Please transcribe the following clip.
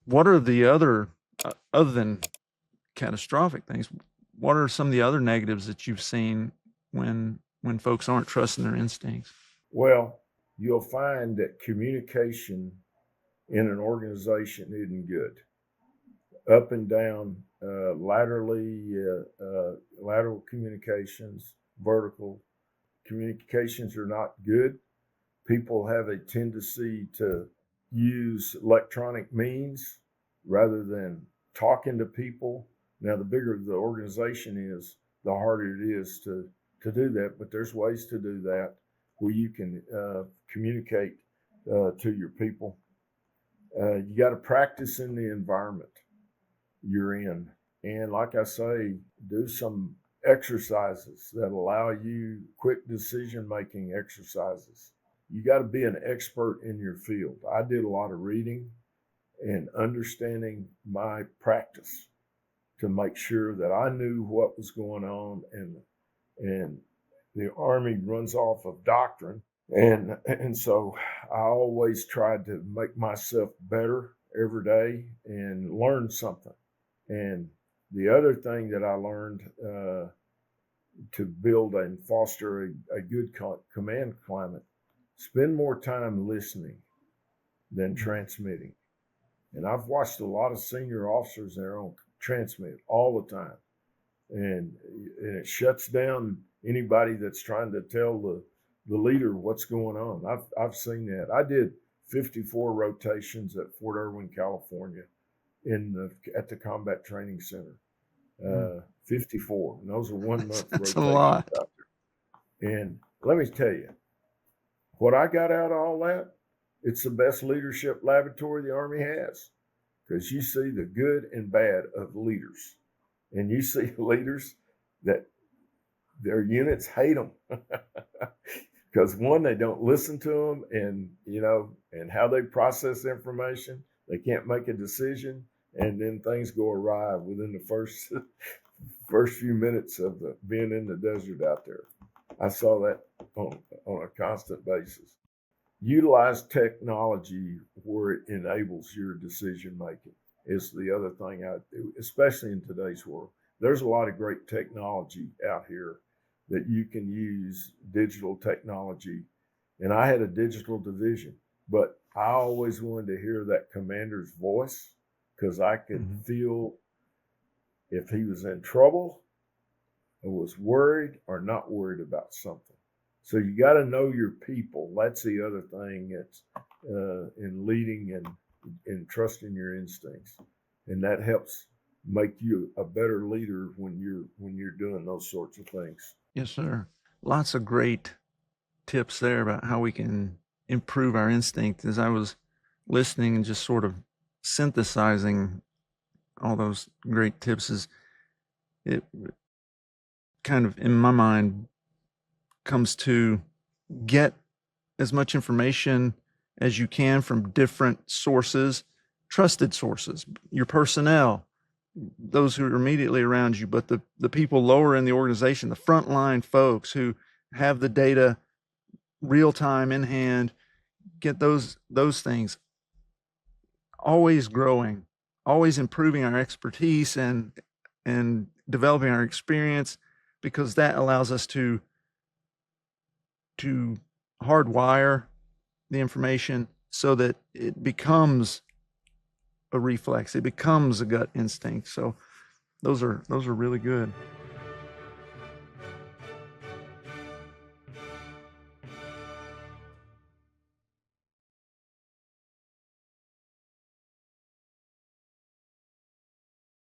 What are the other than catastrophic things, what are some of the other negatives that you've seen when folks aren't trusting their instincts? Well, you'll find that communication in an organization isn't good. Up and down, lateral communications, vertical communications are not good. People have a tendency to use electronic means rather than talking to people. Now, the bigger the organization is, the harder it is to do that. But there's ways to do that where you can communicate to your people. You got to practice in the environment you're in. And like I say, do some exercises that allow you quick decision making exercises. You got to be an expert in your field. I did a lot of reading and understanding my practice to make sure that I knew what was going on, and the Army runs off of doctrine, and so I always tried to make myself better every day and learn something. And the other thing that I learned to build and foster a good command climate, spend more time listening than transmitting. And I've watched a lot of senior officers there on transmit all the time. And it shuts down anybody that's trying to tell the leader what's going on. I've seen that. I did 54 rotations at Fort Irwin, California, at the Combat Training Center. 54. And those are 1 month That's a rotations lot. out there. And let me tell you, what I got out of all that, it's the best leadership laboratory the Army has, because you see the good and bad of leaders. And you see leaders that their units hate them because one, they don't listen to them, and how they process information. They can't make a decision, and then things go awry within the first few minutes of being in the desert out there. I saw that on a constant basis. Utilize technology where it enables your decision making is the other thing I do, especially in today's world. There's a lot of great technology out here that you can use, digital technology. And I had a digital division, but I always wanted to hear that commander's voice because I could feel if he was in trouble or was worried or not worried about something. So you got to know your people. That's the other thing that's in leading and trusting your instincts, and that helps make you a better leader when you're doing those sorts of things. Yes, sir. Lots of great tips there about how we can improve our instinct. As I was listening and just sort of synthesizing all those great tips, is it kind of in my mind comes to get as much information as you can from different sources, trusted sources, your personnel, those who are immediately around you, but the people lower in the organization, the frontline folks who have the data real time in hand, get those things. Always growing, always improving our expertise and developing our experience, because that allows us to hardwire the information so that it becomes a reflex, it becomes a gut instinct. So those are really good.